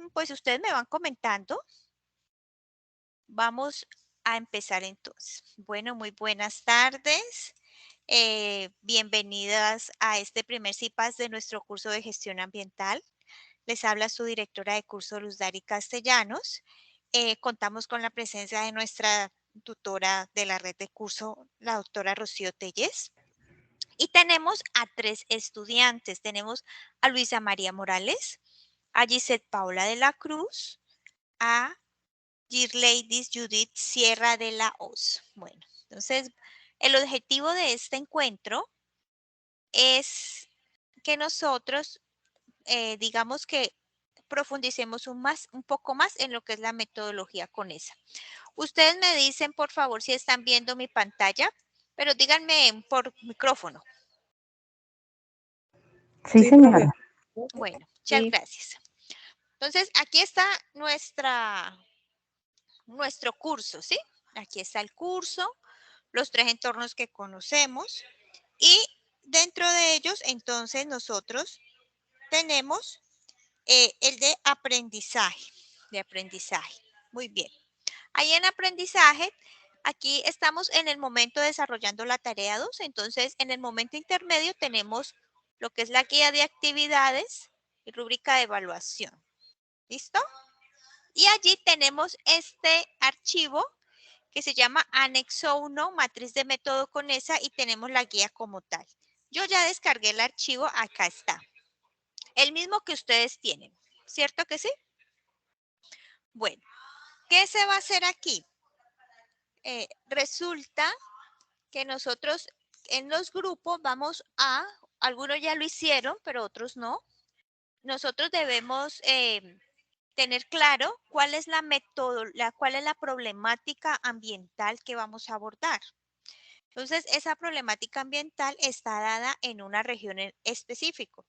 pues ustedes me van comentando. Vamos a empezar entonces. Bueno, muy buenas tardes. Bienvenidas a este primer CIPAS de nuestro curso de gestión ambiental. Les habla su directora de curso, Luz Dari Castellanos. Contamos con la presencia de nuestra tutora de la red de curso, la doctora Rocío Telles. Y tenemos a 3 estudiantes. Tenemos a Luisa María Morales, a Gisette Paula de la Cruz, a Girleidis Judith Sierra de la Hoz. Bueno, entonces el objetivo de este encuentro es que nosotros, digamos que profundicemos un poco más en lo que es la metodología CONESA. Ustedes me dicen, por favor, si están viendo mi pantalla, pero díganme por micrófono. Sí, señora. Bueno, muchas gracias. Entonces, aquí está nuestro curso, ¿sí? Aquí está el curso, los 3 entornos que conocemos y dentro de ellos, entonces, nosotros tenemos el de aprendizaje, Muy bien. Ahí en aprendizaje, aquí estamos en el momento desarrollando la tarea 2, entonces en el momento intermedio tenemos lo que es la guía de actividades y rúbrica de evaluación. ¿Listo? Y allí tenemos este archivo que se llama Anexo 1, Matriz de Método CONESA, y tenemos la guía como tal. Yo ya descargué el archivo, acá está. El mismo que ustedes tienen, ¿cierto que sí? Bueno, ¿qué se va a hacer aquí? Resulta que nosotros en los grupos algunos ya lo hicieron, pero otros no. Nosotros debemos tener claro cuál es cuál es la problemática ambiental que vamos a abordar. Entonces, esa problemática ambiental está dada en una región en específico.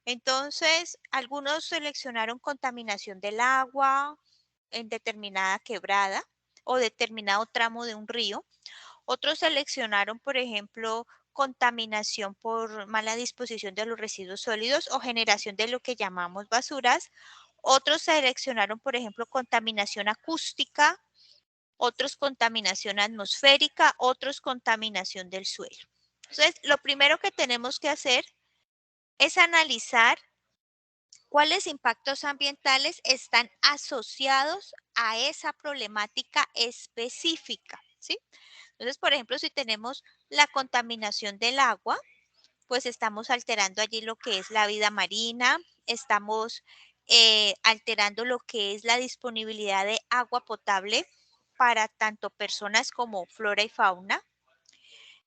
Entonces, algunos seleccionaron contaminación del agua en determinada quebrada o determinado tramo de un río. Otros seleccionaron, por ejemplo, contaminación por mala disposición de los residuos sólidos o generación de lo que llamamos basuras. Otros seleccionaron, por ejemplo, contaminación acústica, otros contaminación atmosférica, otros contaminación del suelo. Entonces, lo primero que tenemos que hacer es analizar cuáles impactos ambientales están asociados a esa problemática específica, ¿sí? Entonces, por ejemplo, si tenemos la contaminación del agua, pues estamos alterando allí lo que es la vida marina, estamos alterando lo que es la disponibilidad de agua potable para tanto personas como flora y fauna.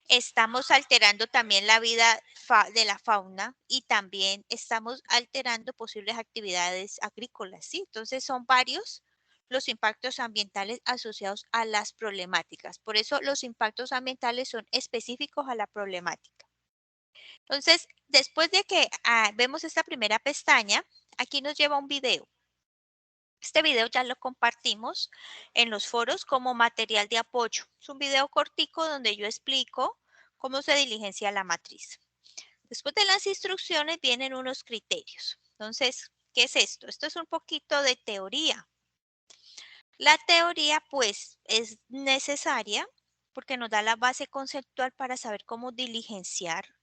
Estamos alterando también la vida de la fauna y también estamos alterando posibles actividades agrícolas, ¿sí? Entonces son varios los impactos ambientales asociados a las problemáticas. Por eso los impactos ambientales son específicos a la problemática. Entonces, después de que vemos esta primera pestaña, aquí nos lleva un video. Este video ya lo compartimos en los foros como material de apoyo. Es un video cortico donde yo explico cómo se diligencia la matriz. Después de las instrucciones vienen unos criterios. Entonces, ¿qué es esto? Esto es un poquito de teoría. La teoría, pues, es necesaria porque nos da la base conceptual para saber cómo diligenciar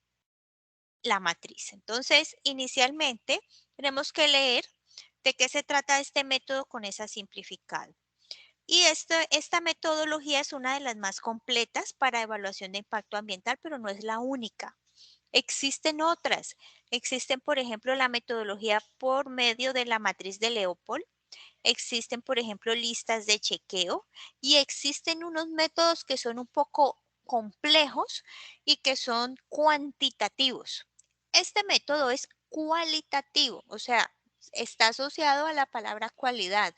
la matriz. Entonces, inicialmente, tenemos que leer de qué se trata este método CONESA simplificado. Y esta metodología es una de las más completas para evaluación de impacto ambiental, pero no es la única. Existen otras. Existen, por ejemplo, la metodología por medio de la matriz de Leopold. Existen, por ejemplo, listas de chequeo y existen unos métodos que son un poco complejos y que son cuantitativos. Este método es cualitativo, o sea, está asociado a la palabra cualidad.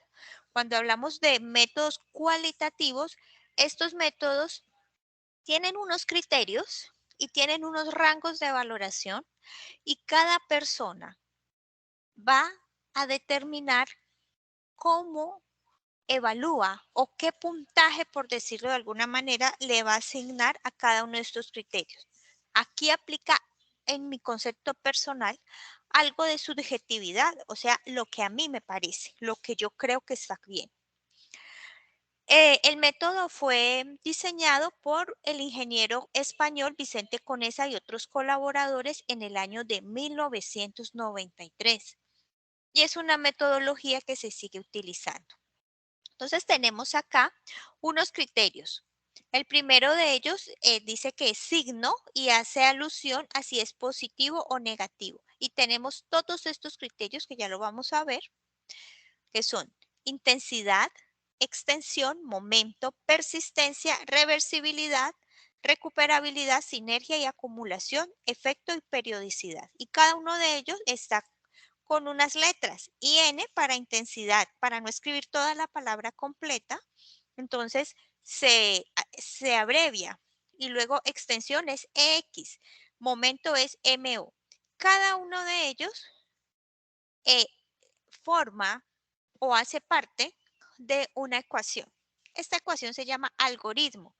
Cuando hablamos de métodos cualitativos, estos métodos tienen unos criterios y tienen unos rangos de valoración y cada persona va a determinar cómo evalúa o qué puntaje, por decirlo de alguna manera, le va a asignar a cada uno de estos criterios. Aquí aplica, en mi concepto personal, algo de subjetividad, o sea, lo que a mí me parece, lo que yo creo que está bien. El método fue diseñado por el ingeniero español Vicente Conesa y otros colaboradores en el año de 1993 y es una metodología que se sigue utilizando. Entonces tenemos acá unos criterios. El primero de ellos dice que es signo y hace alusión a si es positivo o negativo. Y tenemos todos estos criterios que ya lo vamos a ver, que son intensidad, extensión, momento, persistencia, reversibilidad, recuperabilidad, sinergia y acumulación, efecto y periodicidad. Y cada uno de ellos está con unas letras. Y N para intensidad, para no escribir toda la palabra completa, entonces se abrevia. Y luego extensión es EX, momento es MO. Cada uno de ellos eh, forma o hace parte de una ecuación. Esta ecuación se llama algoritmo.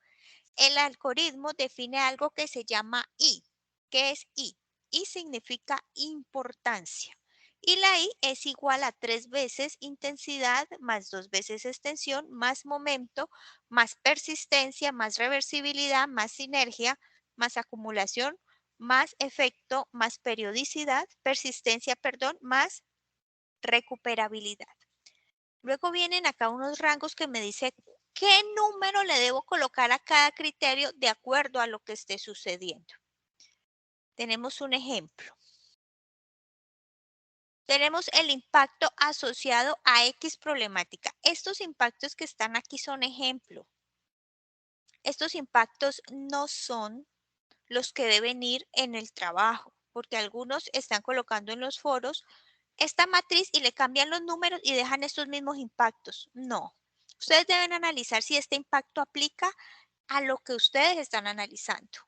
El algoritmo define algo que se llama I. ¿Qué es I? I significa importancia. Y la I es igual a 3 veces intensidad más 2 veces extensión más momento más persistencia más reversibilidad más sinergia más acumulación más efecto más periodicidad, persistencia, perdón, más recuperabilidad. Luego vienen acá unos rangos que me dice qué número le debo colocar a cada criterio de acuerdo a lo que esté sucediendo. Tenemos un ejemplo. Tenemos el impacto asociado a X problemática. Estos impactos que están aquí son ejemplo. Estos impactos no son los que deben ir en el trabajo, porque algunos están colocando en los foros esta matriz y le cambian los números y dejan estos mismos impactos. No. Ustedes deben analizar si este impacto aplica a lo que ustedes están analizando.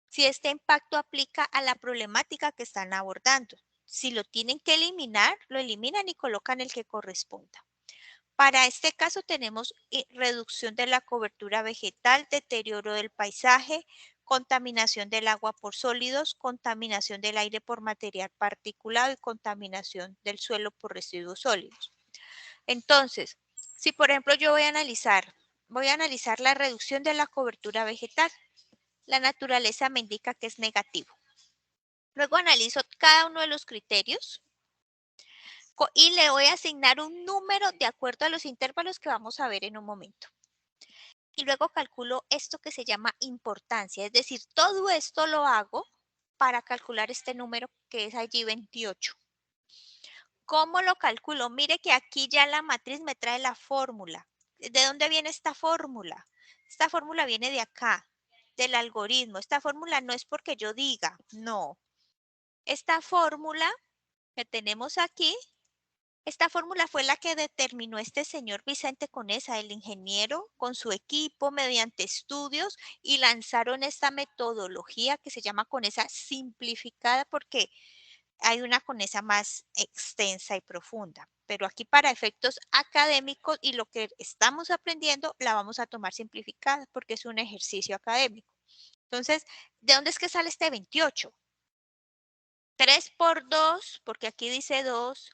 Si este impacto aplica a la problemática que están abordando. Si lo tienen que eliminar, lo eliminan y colocan el que corresponda. Para este caso tenemos reducción de la cobertura vegetal, deterioro del paisaje, contaminación del agua por sólidos, contaminación del aire por material particulado y contaminación del suelo por residuos sólidos. Entonces, si por ejemplo yo voy a analizar la reducción de la cobertura vegetal, la naturaleza me indica que es negativo. Luego analizo cada uno de los criterios y le voy a asignar un número de acuerdo a los intervalos que vamos a ver en un momento. Y luego calculo esto que se llama importancia, es decir, todo esto lo hago para calcular este número que es allí 28. ¿Cómo lo calculo? Mire que aquí ya la matriz me trae la fórmula. ¿De dónde viene esta fórmula? Esta fórmula viene de acá, del algoritmo. Esta fórmula no es porque yo diga, no. Esta fórmula que tenemos aquí, esta fórmula fue la que determinó este señor Vicente Conesa, el ingeniero, con su equipo mediante estudios y lanzaron esta metodología que se llama Conesa simplificada porque hay una Conesa más extensa y profunda. Pero aquí para efectos académicos y lo que estamos aprendiendo la vamos a tomar simplificada porque es un ejercicio académico. Entonces, ¿de dónde es que sale este 28? 3 por 2, porque aquí dice 2,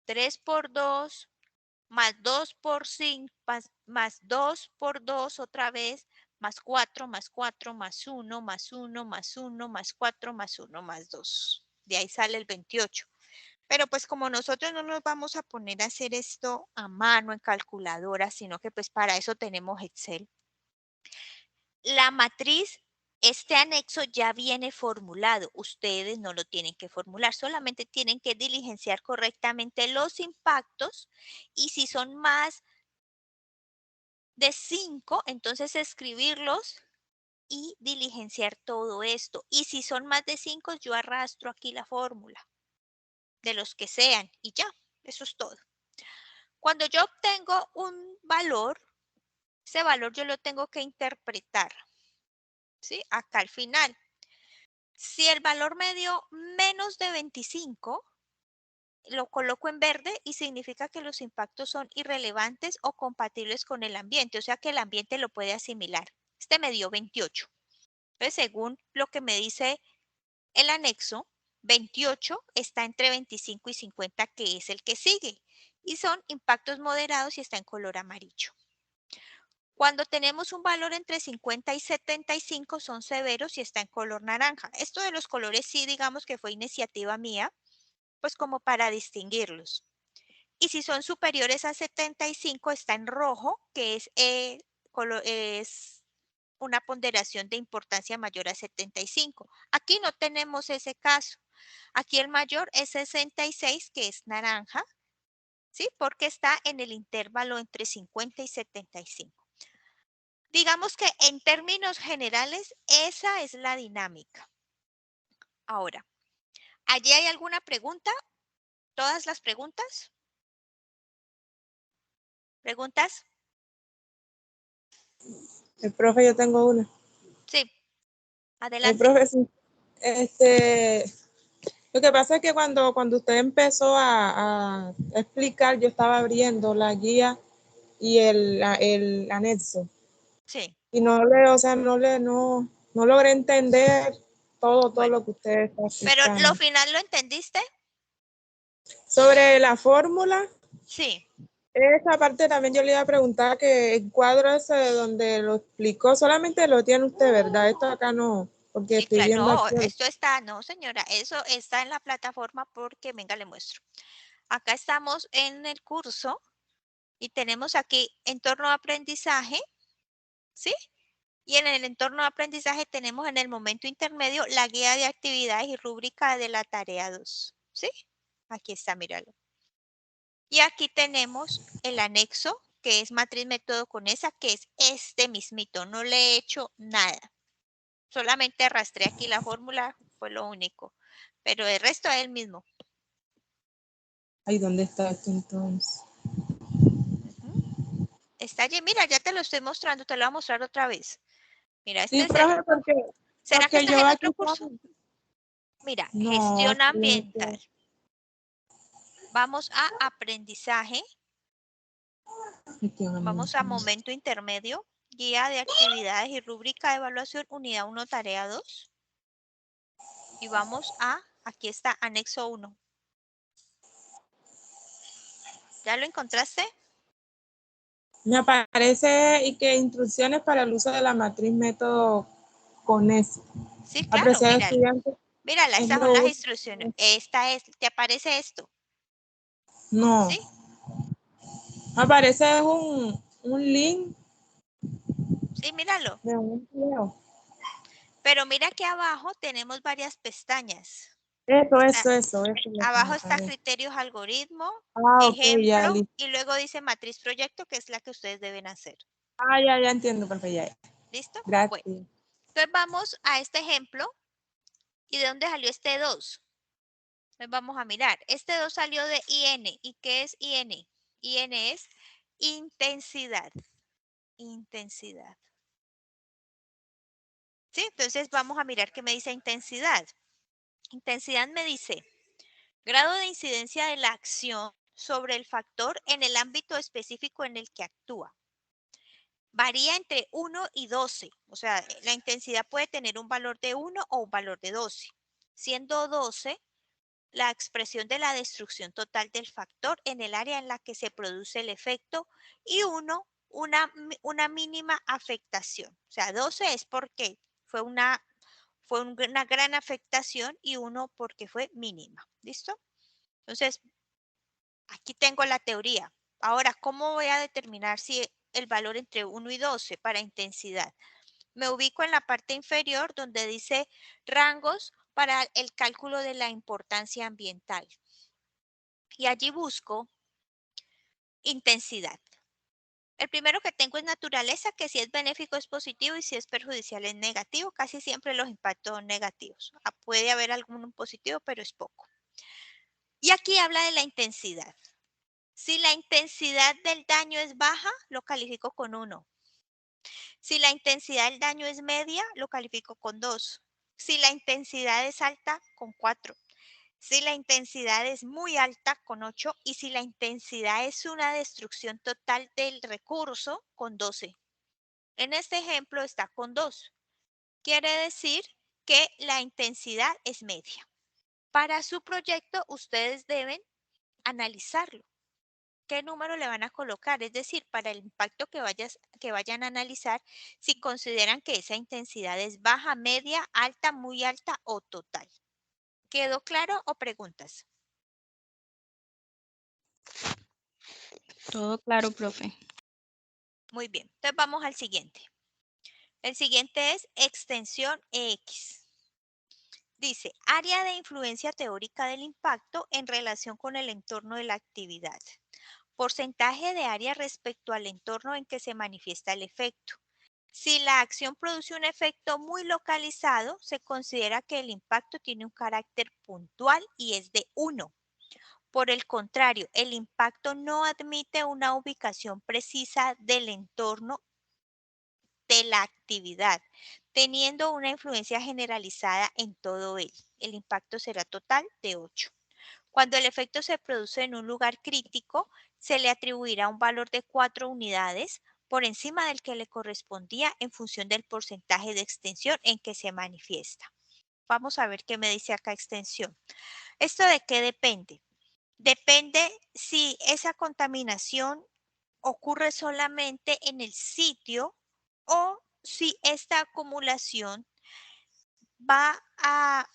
3 por 2, más 2 por 5, más 2 por 2 otra vez, más 4, más 4, más 1, más 1, más 1, más 4, más 1, más 2. De ahí sale el 28. Pero pues como nosotros no nos vamos a poner a hacer esto a mano en calculadora, sino que pues para eso tenemos Excel. La matriz, este anexo ya viene formulado. Ustedes no lo tienen que formular, solamente tienen que diligenciar correctamente los impactos y si son más de 5, entonces escribirlos y diligenciar todo esto. Y si son más de 5, yo arrastro aquí la fórmula de los que sean y ya, eso es todo. Cuando yo obtengo un valor, ese valor yo lo tengo que interpretar, ¿sí? Acá al final. Si el valor me dio menos de 25, lo coloco en verde y significa que los impactos son irrelevantes o compatibles con el ambiente, o sea que el ambiente lo puede asimilar. Este me dio 28. Entonces, según lo que me dice el anexo, 28 está entre 25 y 50, que es el que sigue. Y son impactos moderados y está en color amarillo. Cuando tenemos un valor entre 50 y 75 son severos y está en color naranja. Esto de los colores sí, digamos que fue iniciativa mía, pues como para distinguirlos. Y si son superiores a 75 está en rojo, que es una ponderación de importancia mayor a 75. Aquí no tenemos ese caso. Aquí el mayor es 66, que es naranja, ¿sí? Porque está en el intervalo entre 50 y 75. Digamos que en términos generales, esa es la dinámica. Ahora, ¿allí hay alguna pregunta? ¿Todas las preguntas? ¿Preguntas? El profe, yo tengo una. Sí, El adelante. profe, sí. Lo que pasa es que cuando usted empezó a explicar, yo estaba abriendo la guía y el anexo. Sí, Y no logré entender todo bueno. lo que usted está Pero lo explicando. final lo entendiste. Sobre la fórmula, Sí, esa parte también yo le iba a preguntar que el cuadro ese donde lo explicó, solamente lo tiene usted, ¿verdad? Esto acá no, porque sí, estoy claro. viendo No, aquí. esto está, no, señora, eso está en la plataforma porque, venga, le muestro. Acá estamos en el curso y tenemos aquí entorno de aprendizaje, ¿sí? Y en el entorno de aprendizaje tenemos en el momento intermedio la guía de actividades y rúbrica de la tarea 2, ¿sí? Aquí está, míralo. Y aquí tenemos el anexo, que es matriz método con esa, que es este mismito. No le he hecho nada. Solamente arrastré aquí la fórmula, fue lo único. Pero el resto es el mismo. Ay, ¿dónde está esto entonces? Ujú. Está allí, mira, ya te lo estoy mostrando, te lo voy a mostrar otra vez. Mira, este Sí, es el. profe, ¿Será que porque estás yo en aquí otro estaba. curso? Mira, No, gestión estoy ambiental. Vamos a aprendizaje. Vamos a momento intermedio. Guía de actividades y rúbrica de evaluación, unidad 1, tarea 2. Y vamos a, aquí está, anexo 1. ¿Ya lo encontraste? Me aparece y que instrucciones para el uso de la matriz método con eso. Sí, claro, Apreciado míralo. estudiante, Mírala, es estas son lo las último. instrucciones. Esta es, ¿te aparece esto? No, ¿Sí? me aparece un link Sí, míralo. de un video. Pero mira que abajo tenemos varias pestañas. Eso Está, es lo que me abajo está aparece. criterios algoritmo, Ah, ok, ya, ejemplo, listo. y luego dice matriz proyecto, que es la que ustedes deben hacer. Ah, ya entiendo, profe, ya. ¿Listo? Bueno, Gracias. entonces vamos a este ejemplo. ¿Y de dónde salió este 2? Entonces vamos a mirar. Este 2 salió de IN. ¿Y qué es IN? IN es intensidad. Intensidad. ¿Sí? Entonces vamos a mirar qué me dice intensidad. Intensidad me dice grado de incidencia de la acción sobre el factor en el ámbito específico en el que actúa. Varía entre 1 y 12. O sea, la intensidad puede tener un valor de 1 o un valor de 12. Siendo 12 la expresión de la destrucción total del factor en el área en la que se produce el efecto y 1, una mínima afectación. O sea, 12 es porque fue una gran afectación y 1 porque fue mínima. ¿Listo? Entonces, aquí tengo la teoría. Ahora, ¿cómo voy a determinar si el valor entre 1 y 12 para intensidad? Me ubico en la parte inferior donde dice rangos para el cálculo de la importancia ambiental. Y allí busco intensidad. El primero que tengo es naturaleza, que si es benéfico es positivo y si es perjudicial es negativo. Casi siempre los impactos son negativos. Puede haber algún positivo, pero es poco. Y aquí habla de la intensidad. Si la intensidad del daño es baja, lo califico con 1. Si la intensidad del daño es media, lo califico con 2. Si la intensidad es alta, con 4. Si la intensidad es muy alta, con 8. Y si la intensidad es una destrucción total del recurso, con 12. En este ejemplo está con 2. Quiere decir que la intensidad es media. Para su proyecto, ustedes deben analizarlo. ¿Qué número le van a colocar? Es decir, para el impacto que vayan a analizar, si consideran que esa intensidad es baja, media, alta, muy alta o total. ¿Quedó claro o preguntas? Todo claro, profe. Muy bien, entonces vamos al siguiente. El siguiente es extensión X. Dice, área de influencia teórica del impacto en relación con el entorno de la actividad. Porcentaje de área respecto al entorno en que se manifiesta el efecto. Si la acción produce un efecto muy localizado, se considera que el impacto tiene un carácter puntual y es de 1. Por el contrario, el impacto no admite una ubicación precisa del entorno de la actividad, teniendo una influencia generalizada en todo él. El impacto será total de 8. Cuando el efecto se produce en un lugar crítico, se le atribuirá un valor de 4 unidades por encima del que le correspondía en función del porcentaje de extensión en que se manifiesta. Vamos a ver qué me dice acá extensión. ¿Esto de qué depende? Depende si esa contaminación ocurre solamente en el sitio o si esta acumulación va a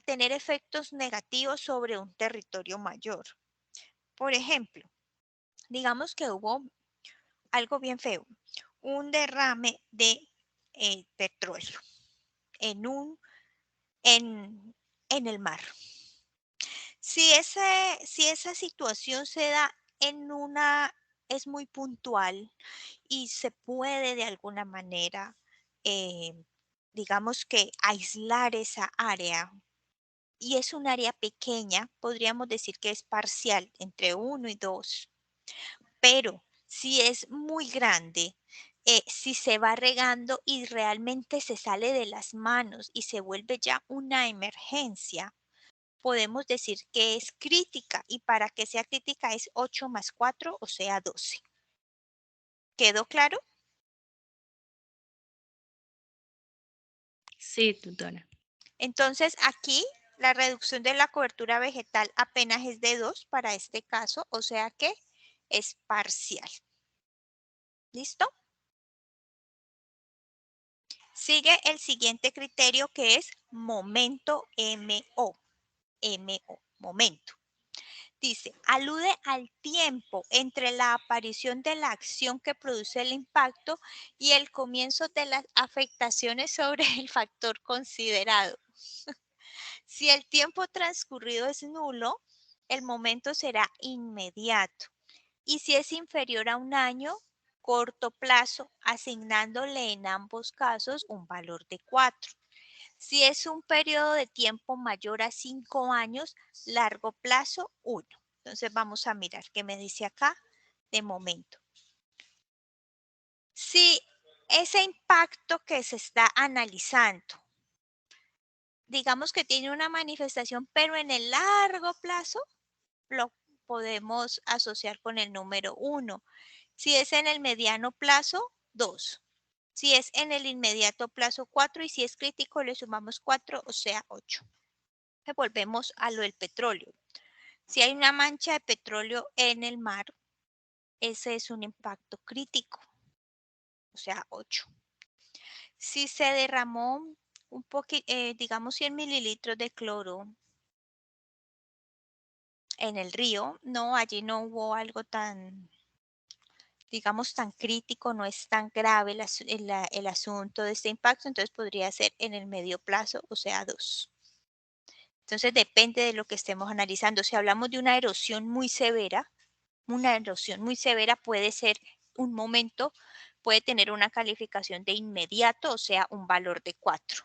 tener efectos negativos sobre un territorio mayor. Por ejemplo, digamos que hubo algo bien feo, un derrame de petróleo en, en el mar. Si esa situación se da en es muy puntual y se puede de alguna manera, eh, digamos que aislar esa área y es un área pequeña, podríamos decir que es parcial, entre 1 y 2. Pero si es muy grande, si se va regando y realmente se sale de las manos y se vuelve ya una emergencia, podemos decir que es crítica y para que sea crítica es 8 más 4, o sea 12. ¿Quedó claro? Sí, tutora. Entonces aquí la reducción de la cobertura vegetal apenas es de 2 para este caso, o sea que es parcial. ¿Listo? Sigue el siguiente criterio que es momento MO. MO, momento. Dice, alude al tiempo entre la aparición de la acción que produce el impacto y el comienzo de las afectaciones sobre el factor considerado. Si el tiempo transcurrido es nulo, el momento será inmediato. Y si es inferior a un año, corto plazo, asignándole en ambos casos un valor de 4. Si es un periodo de tiempo mayor a 5 años, largo plazo, 1. Entonces vamos a mirar qué me dice acá de momento. Si ese impacto que se está analizando, digamos que tiene una manifestación, pero en el largo plazo, lo podemos asociar con el número 1. Si es en el mediano plazo, 2. Si es en el inmediato plazo, 4. Y si es crítico, le sumamos 4, o sea, 8. Volvemos a lo del petróleo. Si hay una mancha de petróleo en el mar, ese es un impacto crítico, o sea, 8. Si se derramó un poquito, digamos 100 mililitros de cloro en el río, no, allí no hubo algo tan, digamos, tan crítico, no es tan grave el asunto de este impacto, entonces podría ser en el medio plazo, o sea, 2. Entonces depende de lo que estemos analizando. Si hablamos de una erosión muy severa, puede ser un momento, puede tener una calificación de inmediato, o sea, un valor de 4.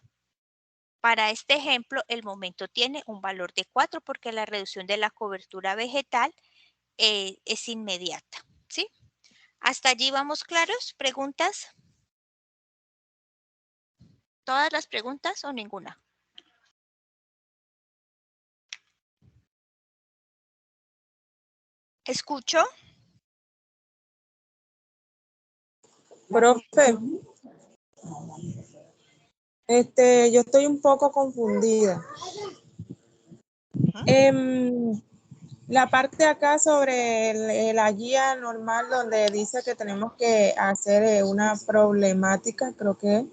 Para este ejemplo, el momento tiene un valor de 4 porque la reducción de la cobertura vegetal es inmediata, ¿sí? ¿Hasta allí vamos claros? ¿Preguntas? ¿Todas las preguntas o ninguna? ¿Escucho? Profe, yo estoy un poco confundida. La parte de acá sobre la guía normal donde dice que tenemos que hacer una problemática, creo que.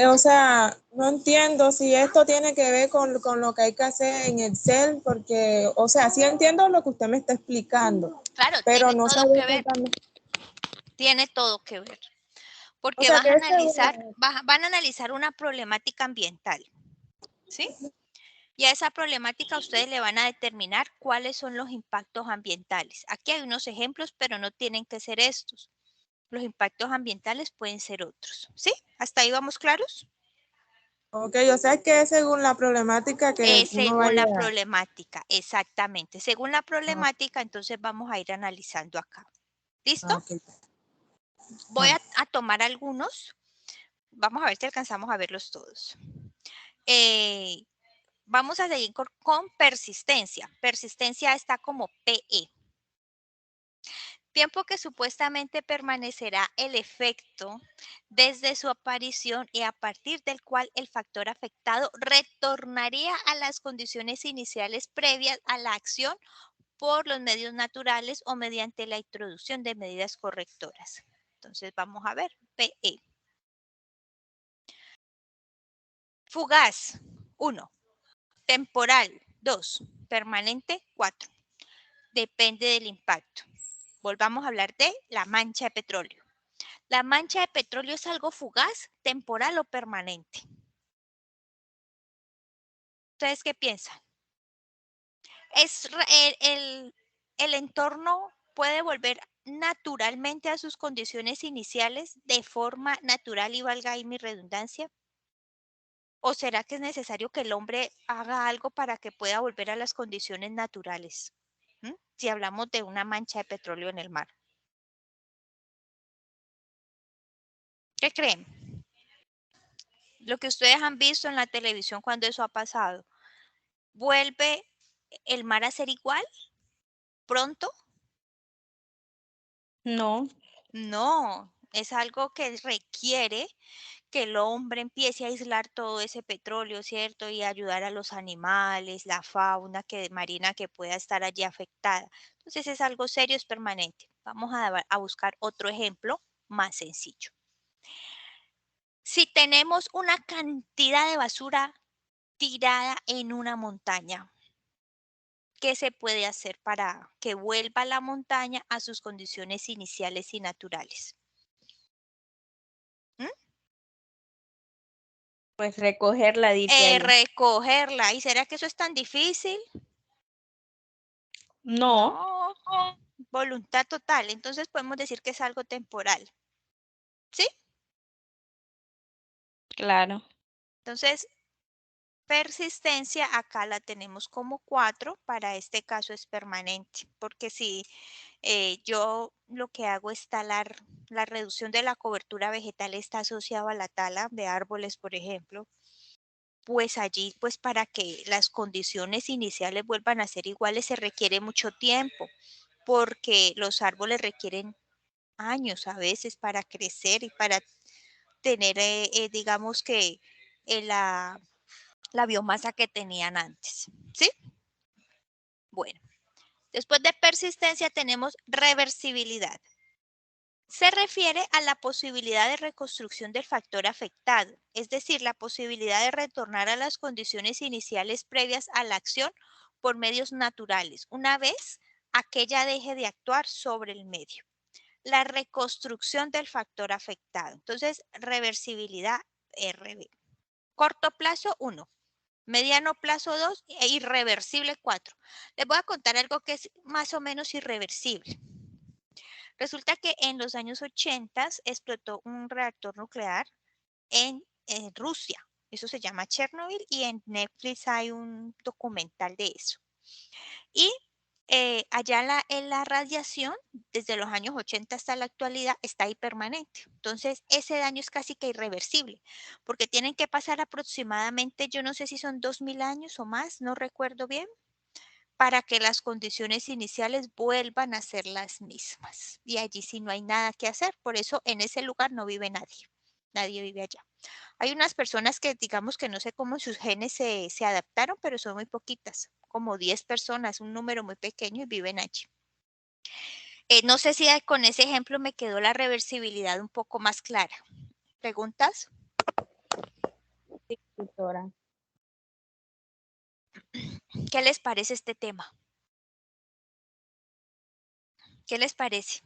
O sea, no entiendo si esto tiene que ver con lo que hay que hacer en Excel, porque, o sea, sí entiendo lo que usted me está explicando, Claro, pero tiene no todo sabía que ver, exactamente. tiene todo que ver. O Porque sea, que van a analizar una problemática ambiental, ¿sí? Y a esa problemática ustedes le van a determinar cuáles son los impactos ambientales. Aquí hay unos ejemplos, pero no tienen que ser estos. Los impactos ambientales pueden ser otros, ¿sí? ¿Hasta ahí vamos claros? ok, o sea, que es según la problemática que uno Según vaya. la problemática, exactamente. Según la problemática, entonces vamos a ir analizando acá. ¿Listo? Ok. Voy a tomar algunos. Vamos a ver si alcanzamos a verlos todos. Vamos a seguir con persistencia. Persistencia está como PE. Tiempo que supuestamente permanecerá el efecto desde su aparición y a partir del cual el factor afectado retornaría a las condiciones iniciales previas a la acción por los medios naturales o mediante la introducción de medidas correctoras. Entonces vamos a ver, PE. Fugaz, 1. Temporal, 2. Permanente, 4. Depende del impacto. Volvamos a hablar de la mancha de petróleo. ¿La mancha de petróleo es algo fugaz, temporal o permanente? ¿Ustedes qué piensan? El entorno puede volver naturalmente a sus condiciones iniciales de forma natural y valga ahí mi redundancia? ¿O será que es necesario que el hombre haga algo para que pueda volver a las condiciones naturales? Si hablamos de una mancha de petróleo en el mar. ¿Qué creen? Lo que ustedes han visto en la televisión cuando eso ha pasado. ¿Vuelve el mar a ser igual pronto? No, No, es algo que requiere que el hombre empiece a aislar todo ese petróleo, ¿cierto? Y ayudar a los animales, la fauna marina que pueda estar allí afectada. Entonces es algo serio, es permanente. Vamos a buscar otro ejemplo más sencillo. Si tenemos una cantidad de basura tirada en una montaña, ¿qué se puede hacer para que vuelva la montaña a sus condiciones iniciales y naturales? ¿Mm? pues recogerla, dice ahí. Recogerla. ¿Y será que eso es tan difícil? No, No, voluntad total. Entonces podemos decir que es algo temporal. ¿Sí? claro. Entonces, persistencia acá la tenemos como 4. Para este caso es permanente. Porque si yo lo que hago es talar, la reducción de la cobertura vegetal está asociada a la tala de árboles, por ejemplo. Pues allí, pues para que las condiciones iniciales vuelvan a ser iguales se requiere mucho tiempo, porque los árboles requieren años a veces para crecer y para tener, digamos que, la biomasa que tenían antes. ¿Sí? Bueno, después de persistencia tenemos reversibilidad. Se refiere a la posibilidad de reconstrucción del factor afectado, es decir, la posibilidad de retornar a las condiciones iniciales previas a la acción por medios naturales, una vez aquella deje de actuar sobre el medio. La reconstrucción del factor afectado. Entonces, reversibilidad RB. Corto plazo 1, mediano plazo 2 e irreversible 4. Les voy a contar algo que es más o menos irreversible. Resulta que en los años 80 explotó un reactor nuclear en Rusia. Eso se llama Chernobyl y en Netflix hay un documental de eso. Y allá en la radiación, desde los años 80 hasta la actualidad, está ahí permanente. Entonces, ese daño es casi que irreversible, porque tienen que pasar aproximadamente, yo no sé si son 2000 años o más, no recuerdo bien, para que las condiciones iniciales vuelvan a ser las mismas. Y allí sí no hay nada que hacer, por eso en ese lugar no vive nadie. Nadie vive allá. Hay unas personas que digamos que no sé cómo sus genes se adaptaron, pero son muy poquitas, como 10 personas, un número muy pequeño y viven allí. No sé si con ese ejemplo me quedó la reversibilidad un poco más clara. ¿Preguntas? Sí, tutora. ¿Qué les parece este tema? ¿Qué les parece?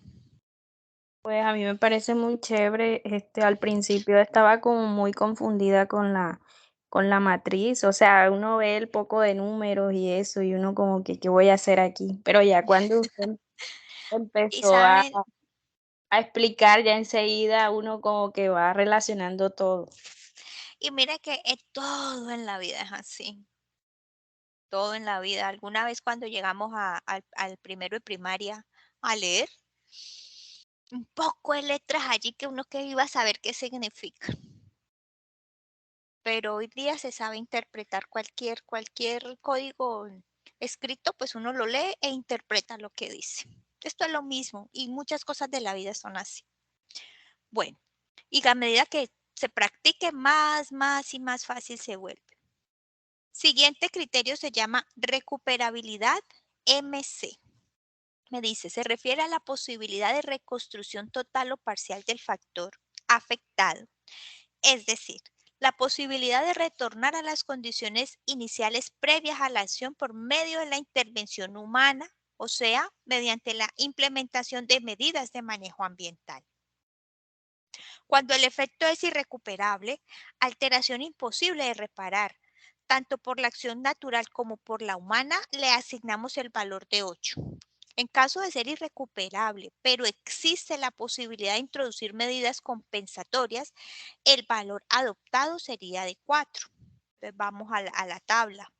Pues a mí me parece muy chévere. Al principio estaba como muy confundida con la matriz. O sea, uno ve el poco de números y eso, y uno como que, ¿qué voy a hacer aquí? Pero ya cuando usted Y empezó saben, a explicar, ya enseguida uno como que va relacionando todo. y mira que todo en la vida es así. Todo en la vida. Alguna vez cuando llegamos al primero de primaria a leer, un poco de letras allí que uno que iba a saber qué significa. Pero hoy día se sabe interpretar cualquier código escrito, pues uno lo lee e interpreta lo que dice. Esto es lo mismo y muchas cosas de la vida son así. Bueno, y a medida que se practique más y más fácil se vuelve. Siguiente criterio se llama recuperabilidad MC. Me dice, se refiere a la posibilidad de reconstrucción total o parcial del factor afectado. Es decir, la posibilidad de retornar a las condiciones iniciales previas a la acción por medio de la intervención humana, o sea, mediante la implementación de medidas de manejo ambiental. Cuando el efecto es irrecuperable, alteración imposible de reparar, tanto por la acción natural como por la humana, le asignamos el valor de 8. En caso de ser irrecuperable, pero existe la posibilidad de introducir medidas compensatorias, el valor adoptado sería de 4. Entonces vamos a la tabla.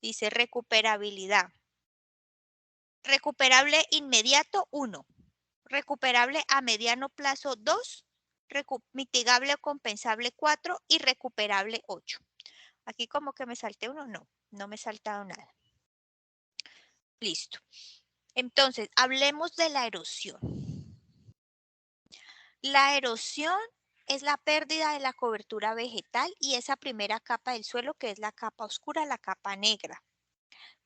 Dice recuperabilidad. Recuperable inmediato 1. Recuperable a mediano plazo 2. Mitigable o compensable 4 y recuperable 8. Aquí como que me salté uno, no me he saltado nada. Listo. Entonces, hablemos de la erosión. La erosión es la pérdida de la cobertura vegetal y esa primera capa del suelo que es la capa oscura, la capa negra.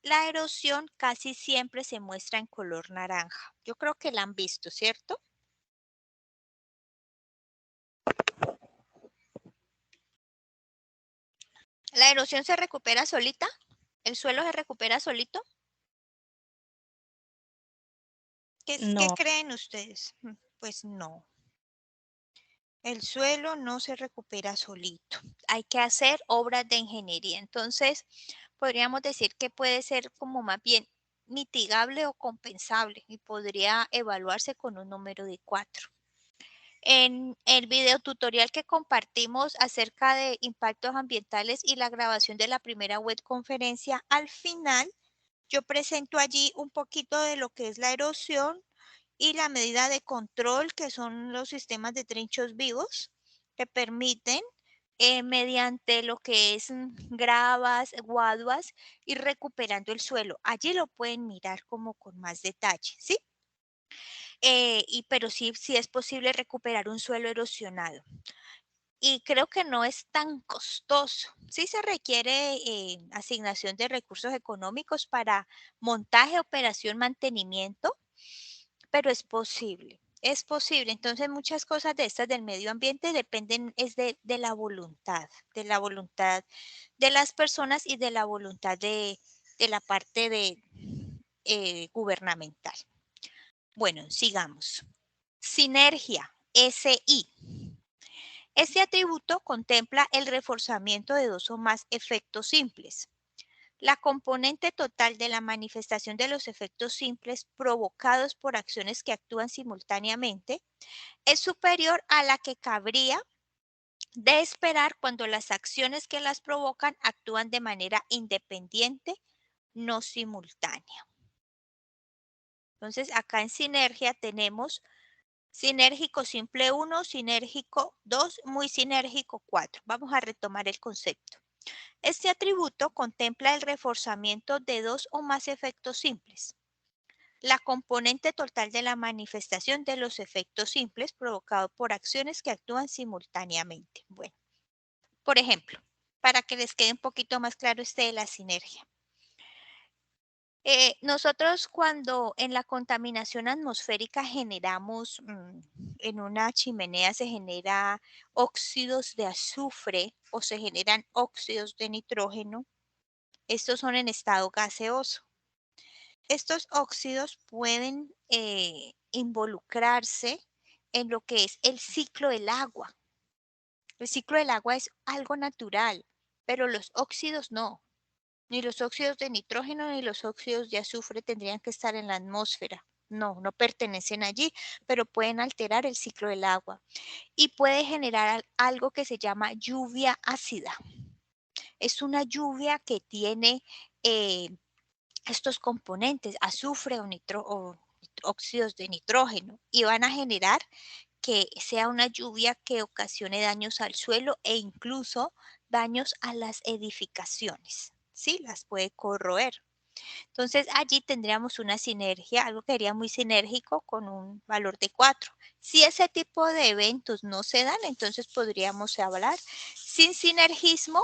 La erosión casi siempre se muestra en color naranja. Yo creo que la han visto, ¿cierto? ¿La erosión se recupera solita? ¿El suelo se recupera solito? ¿Qué No. creen ustedes? Pues no. El suelo no se recupera solito. Hay que hacer obras de ingeniería. Entonces, podríamos decir que puede ser como más bien mitigable o compensable y podría evaluarse con un número de 4. En el video tutorial que compartimos acerca de impactos ambientales y la grabación de la primera web conferencia, al final yo presento allí un poquito de lo que es la erosión y la medida de control, que son los sistemas de trinchos vivos, que permiten, mediante lo que es gravas, guaduas, ir recuperando el suelo. Allí lo pueden mirar como con más detalle, ¿sí? Pero sí es posible recuperar un suelo erosionado. Y creo que no es tan costoso. Sí se requiere asignación de recursos económicos para montaje, operación, mantenimiento, pero es posible. Es posible. Entonces muchas cosas de estas del medio ambiente dependen es de la voluntad de las personas y de la voluntad de la parte gubernamental. Bueno, sigamos. Sinergia, SI. Este atributo contempla el reforzamiento de 2 o más efectos simples. La componente total de la manifestación de los efectos simples provocados por acciones que actúan simultáneamente es superior a la que cabría de esperar cuando las acciones que las provocan actúan de manera independiente, no simultánea. Entonces, acá en sinergia tenemos sinérgico simple 1, sinérgico 2, muy sinérgico 4. Vamos a retomar el concepto. Este atributo contempla el reforzamiento de 2 o más efectos simples. la componente total de la manifestación de los efectos simples provocados por acciones que actúan simultáneamente. Bueno, por ejemplo, para que les quede un poquito más claro de la sinergia. Nosotros cuando en la contaminación atmosférica generamos, en una chimenea se genera óxidos de azufre o se generan óxidos de nitrógeno. Estos son en estado gaseoso. Estos óxidos pueden involucrarse en lo que es el ciclo del agua. El ciclo del agua es algo natural, pero los óxidos no. Ni los óxidos de nitrógeno ni los óxidos de azufre tendrían que estar en la atmósfera. No, no pertenecen allí, pero pueden alterar el ciclo del agua y puede generar algo que se llama lluvia ácida. Es una lluvia que tiene estos componentes, azufre o óxidos de nitrógeno, y van a generar que sea una lluvia que ocasione daños al suelo e incluso daños a las edificaciones. Sí, las puede corroer. Entonces allí tendríamos una sinergia, algo que sería muy sinérgico con un valor de 4. Si ese tipo de eventos no se dan, entonces podríamos hablar sin sinergismo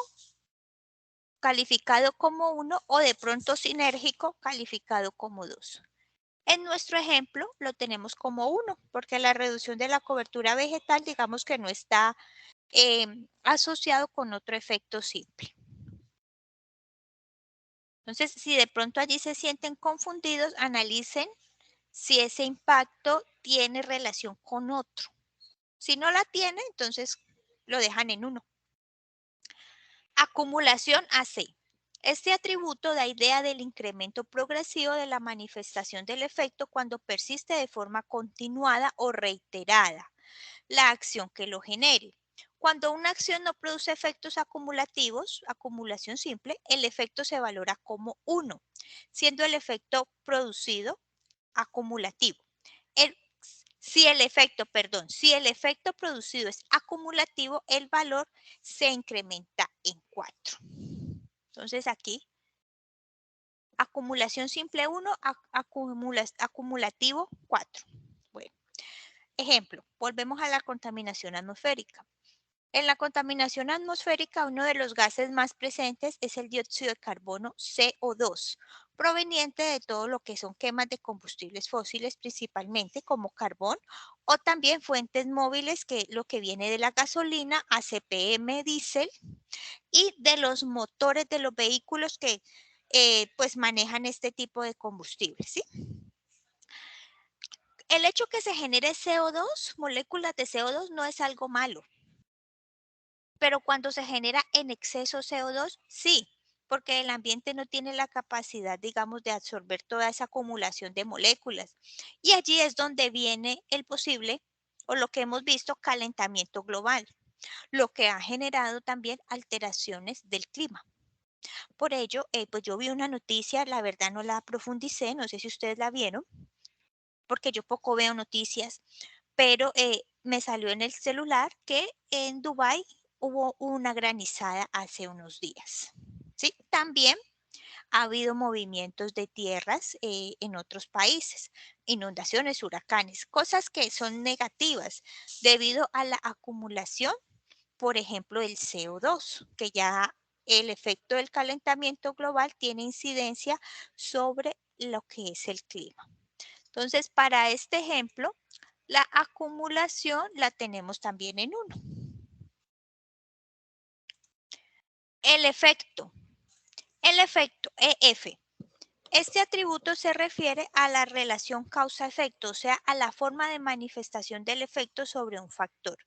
calificado como 1 o de pronto sinérgico calificado como 2. En nuestro ejemplo lo tenemos como 1 porque la reducción de la cobertura vegetal digamos que no está asociado con otro efecto simple. Entonces, si de pronto allí se sienten confundidos, analicen si ese impacto tiene relación con otro. Si no la tiene, entonces lo dejan en 1. Acumulación AC. Este atributo da idea del incremento progresivo de la manifestación del efecto cuando persiste de forma continuada o reiterada la acción que lo genere. Cuando una acción no produce efectos acumulativos, acumulación simple, el efecto se valora como 1, siendo el efecto producido acumulativo. Si el efecto producido es acumulativo, el valor se incrementa en 4. Entonces aquí, acumulación simple 1, acumulativo 4. Bueno, ejemplo, volvemos a la contaminación atmosférica. En la contaminación atmosférica, uno de los gases más presentes es el dióxido de carbono CO2, proveniente de todo lo que son quemas de combustibles fósiles, principalmente como carbón, o también fuentes móviles, que lo que viene de la gasolina, ACPM, diésel, y de los motores de los vehículos que pues manejan este tipo de combustible, ¿sí? El hecho que se genere CO2, moléculas de CO2, no es algo malo. Pero cuando se genera en exceso CO2, sí, porque el ambiente no tiene la capacidad, digamos, de absorber toda esa acumulación de moléculas. Y allí es donde viene el posible, o lo que hemos visto, calentamiento global, lo que ha generado también alteraciones del clima. Por ello, pues yo vi una noticia, la verdad no la profundicé, no sé si ustedes la vieron, porque yo poco veo noticias, pero me salió en el celular que en Dubái hubo una granizada hace unos días. ¿Sí? También ha habido movimientos de tierras en otros países, inundaciones, huracanes, cosas que son negativas debido a la acumulación, por ejemplo, del CO2, que ya el efecto del calentamiento global tiene incidencia sobre lo que es el clima. Entonces, para este ejemplo, la acumulación la tenemos también en 1. El efecto EF. Este atributo se refiere a la relación causa-efecto, o sea, a la forma de manifestación del efecto sobre un factor,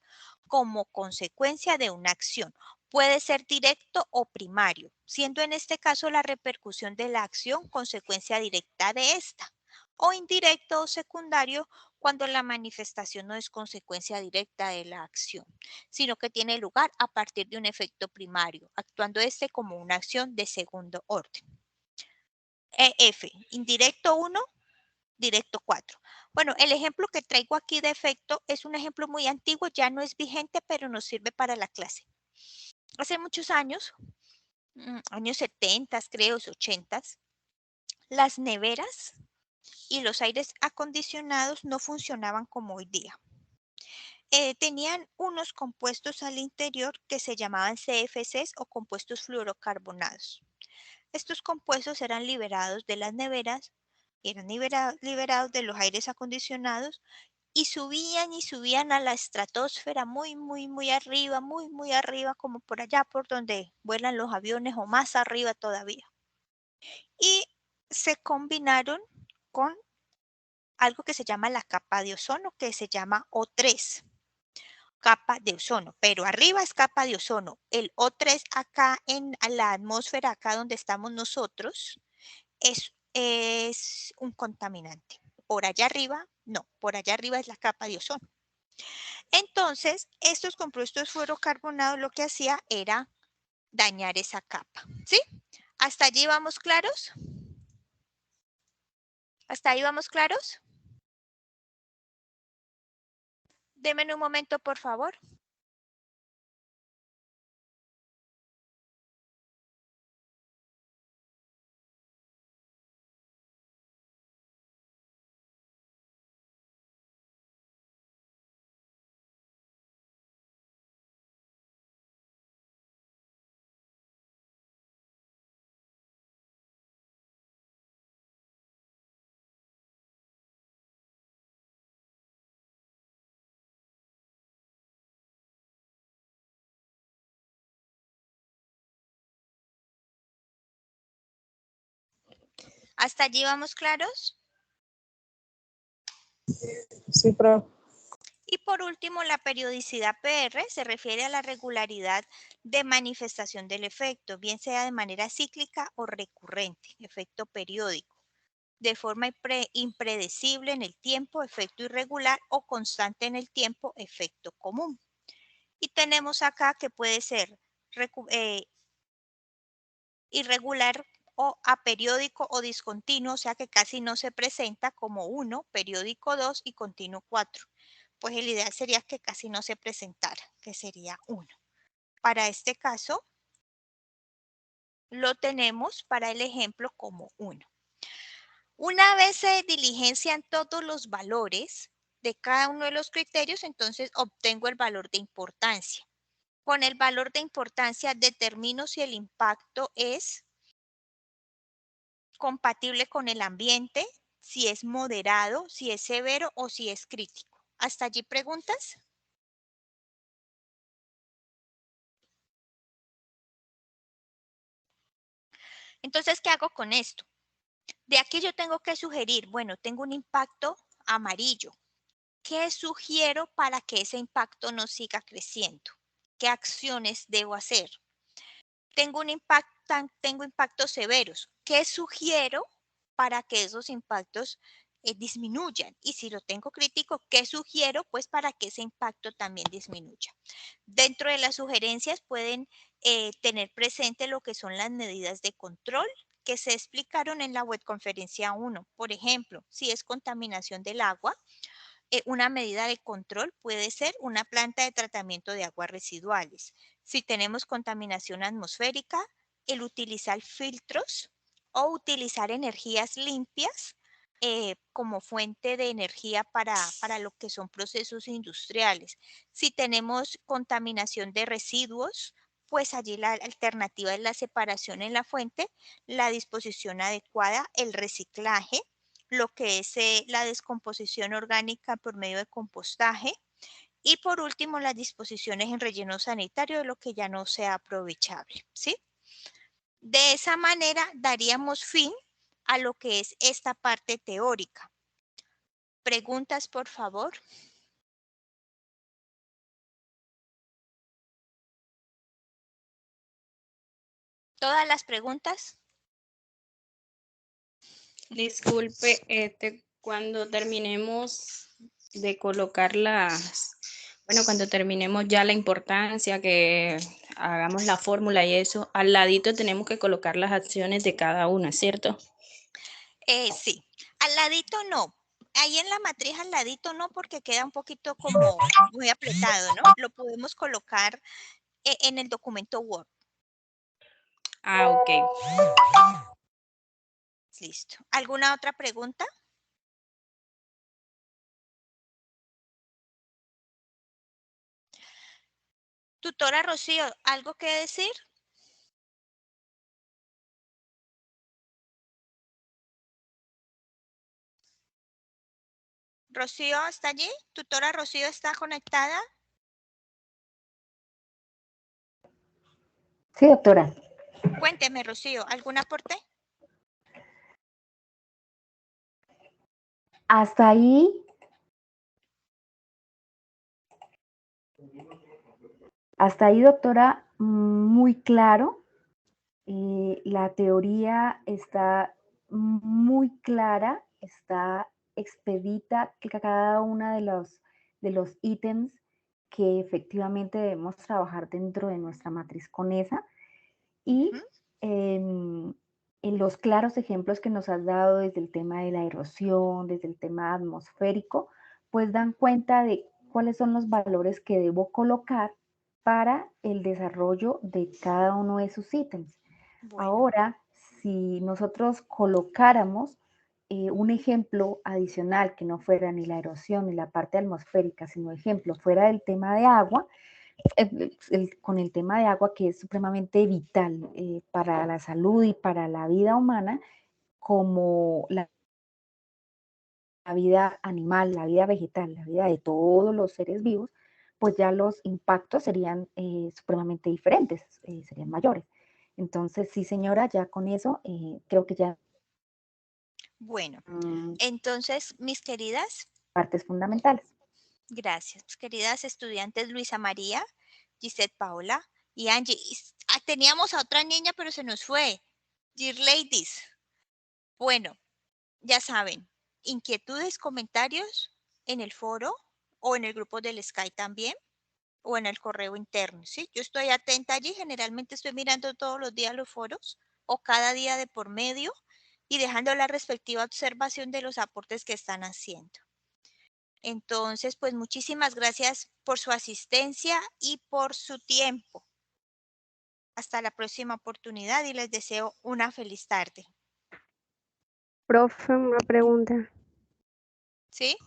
como consecuencia de una acción. Puede ser directo o primario, siendo en este caso la repercusión de la acción consecuencia directa de esta, o indirecto o secundario cuando la manifestación no es consecuencia directa de la acción, sino que tiene lugar a partir de un efecto primario, actuando este como una acción de segundo orden. EF, indirecto 1, directo 4. Bueno, el ejemplo que traigo aquí de efecto es un ejemplo muy antiguo, ya no es vigente, pero nos sirve para la clase. Hace muchos años, años 70, creo, 80, las neveras y los aires acondicionados no funcionaban como hoy día. Tenían unos compuestos al interior que se llamaban CFCs o compuestos fluorocarbonados. Estos compuestos eran liberados de las neveras, eran liberados de los aires acondicionados y subían a la estratosfera muy arriba, muy arriba, como por allá por donde vuelan los aviones o más arriba todavía. Y se combinaron con algo que se llama la capa de ozono, que se llama O3, capa de ozono, pero arriba es capa de ozono. El O3 acá en la atmósfera, acá donde estamos nosotros, es un contaminante. Por allá arriba, no, por allá arriba es la capa de ozono. Entonces, estos compuestos fluorocarbonados lo que hacía era dañar esa capa, ¿sí? ¿Hasta allí vamos claros? ¿Hasta ahí vamos claros? Deme un momento, por favor. ¿Hasta allí vamos claros? Sí, profe. Y por último, la periodicidad PR se refiere a la regularidad de manifestación del efecto, bien sea de manera cíclica o recurrente, efecto periódico, de forma impredecible en el tiempo, efecto irregular o constante en el tiempo, efecto común. Y tenemos acá que puede ser irregular o aperiódico o discontinuo, o sea que casi no se presenta, como 1, periódico 2 y continuo 4. Pues el ideal sería que casi no se presentara, que sería 1. Para este caso, lo tenemos para el ejemplo como 1. Una vez se diligencian todos los valores de cada uno de los criterios, entonces obtengo el valor de importancia. Con el valor de importancia determino si el impacto es compatible con el ambiente, si es moderado, si es severo o si es crítico. ¿Hasta allí preguntas? Entonces, ¿qué hago con esto? De aquí yo tengo que sugerir, bueno, tengo un impacto amarillo. ¿Qué sugiero para que ese impacto no siga creciendo? ¿Qué acciones debo hacer? Tengo impactos severos. ¿Qué sugiero para que esos impactos disminuyan? Y si lo tengo crítico, ¿qué sugiero? Pues para que ese impacto también disminuya. Dentro de las sugerencias pueden tener presente lo que son las medidas de control que se explicaron en la webconferencia 1. Por ejemplo, si es contaminación del agua, una medida de control puede ser una planta de tratamiento de aguas residuales. Si tenemos contaminación atmosférica, el utilizar filtros o utilizar energías limpias como fuente de energía para lo que son procesos industriales. Si tenemos contaminación de residuos, pues allí la alternativa es la separación en la fuente, la disposición adecuada, el reciclaje, lo que es la descomposición orgánica por medio de compostaje y por último las disposiciones en relleno sanitario de lo que ya no sea aprovechable, ¿sí? De esa manera daríamos fin a lo que es esta parte teórica. ¿Preguntas, por favor? ¿Todas las preguntas? Disculpe, cuando terminemos de colocar cuando terminemos ya la importancia, que hagamos la fórmula y eso, al ladito tenemos que colocar las acciones de cada una, ¿cierto? Sí, al ladito no. Ahí en la matriz al ladito no, porque queda un poquito como muy apretado, ¿no? Lo podemos colocar en el documento Word. Ah, ok. Listo. ¿Alguna otra pregunta? Tutora Rocío, ¿algo que decir? Rocío, ¿está allí? ¿Tutora Rocío está conectada? Sí, doctora. Cuénteme, Rocío, ¿algún aporte? Hasta ahí, doctora, muy claro. La teoría está muy clara, está expedita que cada uno de los ítems que efectivamente debemos trabajar dentro de nuestra matriz conesa. Y en los claros ejemplos que nos has dado desde el tema de la erosión, desde el tema atmosférico, pues dan cuenta de cuáles son los valores que debo colocar para el desarrollo de cada uno de sus ítems. Bueno. Ahora, si nosotros colocáramos un ejemplo adicional que no fuera ni la erosión ni la parte atmosférica, sino ejemplo fuera del tema de agua, con el tema de agua, que es supremamente vital para la salud y para la vida humana, como la vida animal, la vida vegetal, la vida de todos los seres vivos, pues ya los impactos serían supremamente diferentes, serían mayores. Entonces, sí, señora, ya con eso creo que ya... Bueno, entonces, mis queridas. Partes fundamentales. Gracias, queridas estudiantes Luisa María, Gisette Paola y Angie. Teníamos a otra niña, pero se nos fue. Dear ladies. Bueno, ya saben, inquietudes, comentarios en el foro o en el grupo del Sky también o en el correo interno, ¿sí? Yo estoy atenta allí, generalmente estoy mirando todos los días los foros o cada día de por medio y dejando la respectiva observación de los aportes que están haciendo. Entonces, pues muchísimas gracias por su asistencia y por su tiempo. Hasta la próxima oportunidad y les deseo una feliz tarde. Profe, una pregunta. ¿Sí?